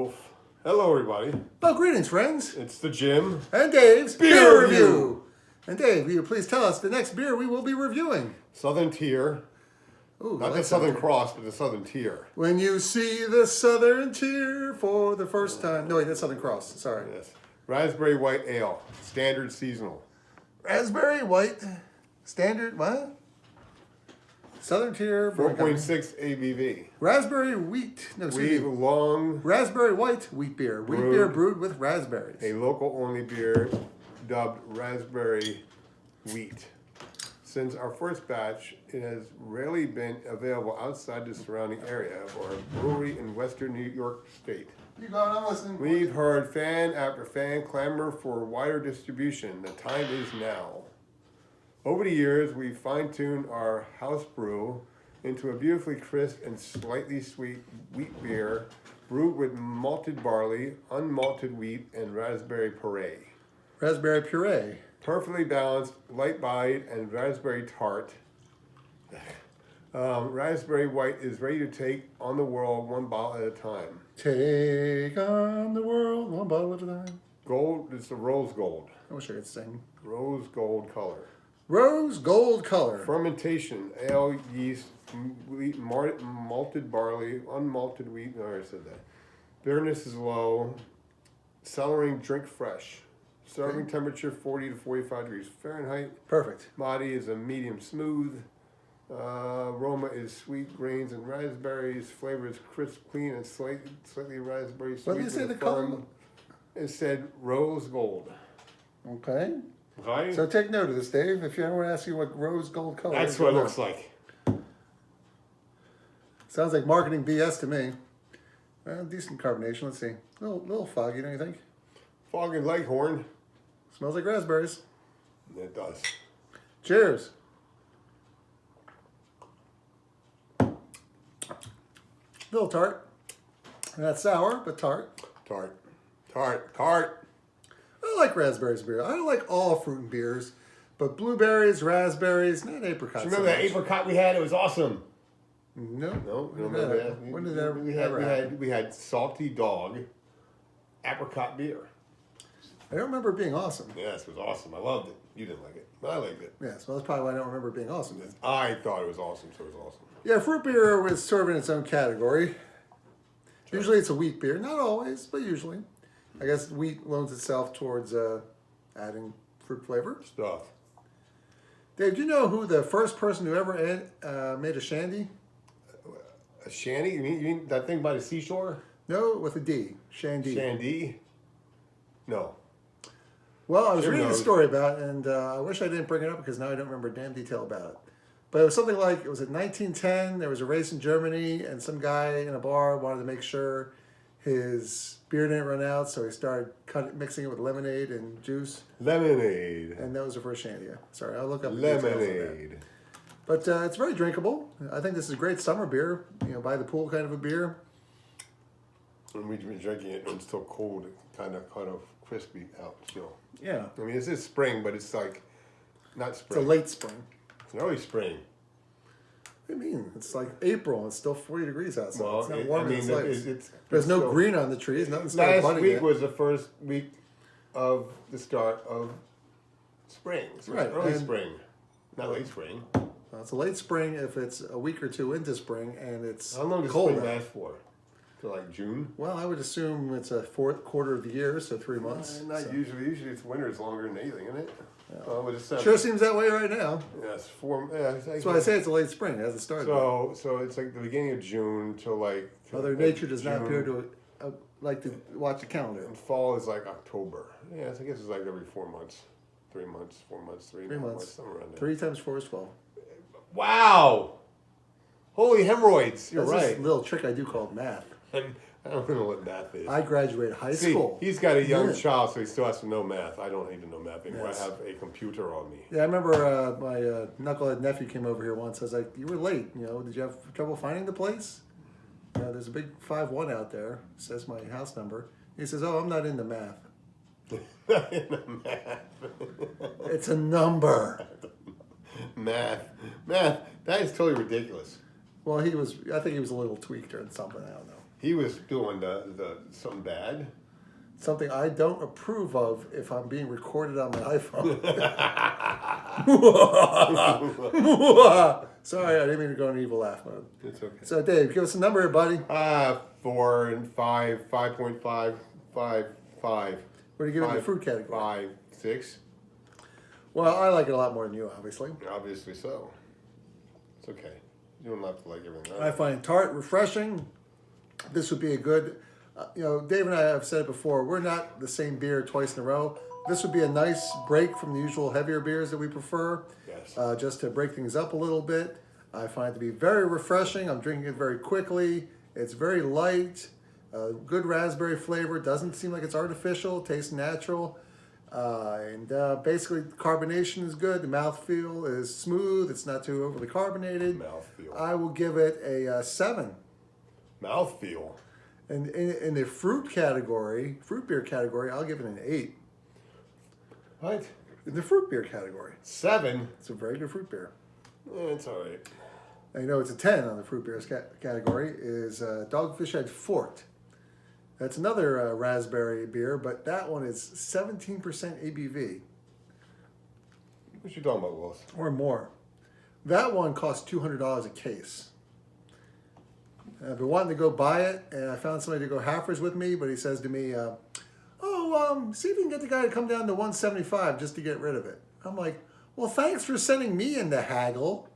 Wolf. Hello, everybody. Oh, greetings, friends. It's the Jimm. And Dave's Beer Beer Review. Review. And Dave, will you please tell us the next beer we will be reviewing? Southern Tier. Ooh, Not the Southern Cross, but the Southern Tier. When you see the Southern Tier for the first time. No, wait, that's Southern Cross. Sorry. Yes. Raspberry White Ale. Standard seasonal. Raspberry White. Standard, what? Southern Tier. 4.6 ABV. Raspberry Wheat. No, excuse me. Long. Raspberry White Wheat Beer. Wheat beer brewed with raspberries. A local-only beer dubbed Raspberry Wheat. Since our first batch, it has rarely been available outside the surrounding area of our brewery in western New York State. You got it, I'm listening. We've heard fan after fan clamor for wider distribution. The time is now. Over the years, we've fine-tuned our house brew into a beautifully crisp and slightly sweet wheat beer brewed with malted barley, unmalted wheat, and raspberry puree. Raspberry puree. Perfectly balanced, light-bodied, and raspberry tart. Raspberry White is ready to take on the world one bottle at a time. Take on the world one bottle at a time. Gold, it's a rose gold. I wish I could sing. Rose gold color. Rose gold color. Fermentation, ale, yeast, wheat, malted barley, unmalted wheat. No, I already said that. Bitterness is low. Cellaring, drink fresh. Serving temperature 40 to 45 degrees Fahrenheit. Perfect. Body is a medium smooth. Aroma is sweet grains and raspberries. Flavor is crisp, clean, and slightly raspberry sweet. What did you say the color? It said rose gold. Okay. Right? So take note of this, Dave. If you ever ask you what rose gold color That's is, what it you'll looks know. like. Sounds like marketing BS to me. Decent carbonation. Let's see. A little foggy, don't you think? Fog and Leghorn. Smells like raspberries. It does. Cheers. Little tart. Not sour, but tart. Tart. I like raspberries beer. I like all fruit and beers, but blueberries, raspberries, not apricots. Remember that apricot we had? It was awesome. No. No, you remember that? When did that ever happen? We had Salty Dog apricot beer. I don't remember it being awesome. Yes, it was awesome. I loved it. You didn't like it. I liked it. Yes, well, that's probably why I don't remember it being awesome. I thought it was awesome, so it was awesome. Yeah, fruit beer was sort of in its own category. Usually it's a wheat beer. Not always, but usually. I guess wheat loans itself towards adding fruit flavor. Stuff. Dave, do you know who the first person who ever made a shandy? A shandy? You mean that thing by the seashore? No, with a D. Shandy. Shandy? No. Well, I was Sure reading a knows. story about it, and I wish I didn't bring it up because now I don't remember a damn detail about it. But it was something like, it was in 1910, there was a race in Germany, and some guy in a bar wanted to make sure his beer didn't run out, so he started mixing it with lemonade and juice. Lemonade. And that was the first shandy. Sorry, I'll look up the details of that. Lemonade. But it's very drinkable. I think this is a great summer beer, by the pool kind of a beer. And we've been drinking it and it's still cold, kind of crispy out still. Yeah. I mean, this is spring, but it's like not It's spring. a late spring. It's early spring. What do you mean? It's like April and it's still 40 degrees outside. Well, it's not warm as it's it's There's no still- green on the trees. Nothing started Last budding week yet. was the first week of the start of spring. So Right, it's early and- spring, not late spring. Well, it's a late spring if it's a week or two into spring and it's How long does cold spring out. last for? Till like June? Well, I would assume it's a fourth quarter of the year, so 3 months. Not so. usually. Usually it's winter is longer than anything, isn't it? Well, it's Sure seems that way right now. Yes, 4. Yeah, That's why I say it's a late spring. It hasn't started. So it's like the beginning of June till like. Mother Nature does not June. appear to like to watch the calendar. And fall is like October. Yeah, I guess it's like every 4 months, 3 months, 4 months, 3 3 months, months. somewhere around there. 3 times 4 is 12. Wow! Holy hemorrhoids! You're That's right. a little trick I do called math. I don't know what math is. I graduated high See, school. he's got a young Yeah. child, so he still has to know math. I don't even know math anymore. Yes. I have a computer on me. Yeah, I remember my knucklehead nephew came over here once. I was like, "You were late. Did you have trouble finding the place? There's a big 5-1 out there. It says my house number." He says, "Oh, I'm not into math. It's a number." Math. That is totally ridiculous. Well, I think he was a little tweaked or something. I don't know. He was doing the something bad. Something I don't approve of if I'm being recorded on my iPhone. Sorry, I didn't mean to go in evil laugh mode. It's okay. So, Dave, give us a number here, buddy. 4 and 5, 5.5, 5, 5. What do you give it in the fruit category? 5, 6. Well, I like it a lot more than you, obviously. Obviously so. It's okay. You don't have to like everything. I find tart refreshing. This would be a good, Dave and I have said it before, we're not the same beer twice in a row. This would be a nice break from the usual heavier beers that we prefer. Yes. Just to break things up a little bit. I find it to be very refreshing. I'm drinking it very quickly. It's very light, good raspberry flavor. Doesn't seem like it's artificial. Tastes natural. And basically, carbonation is good. The mouthfeel is smooth. It's not too overly carbonated. Mouthfeel. I will give it a 7. Mouthfeel. And in the fruit beer category, I'll give it an 8. What? In the fruit beer category, 7? it's a very good fruit beer. It's all right. I know it's a 10 on the fruit beer category. Is Dogfish Head Fort. That's another raspberry beer, but that one is 17% ABV What you talking about, Willis? or more. That one costs $200 a case. I've been wanting to go buy it, and I found somebody to go halfers with me, but he says to me, see if you can get the guy to come down to $175 just to get rid of it. I'm like, well, thanks for sending me in the haggle.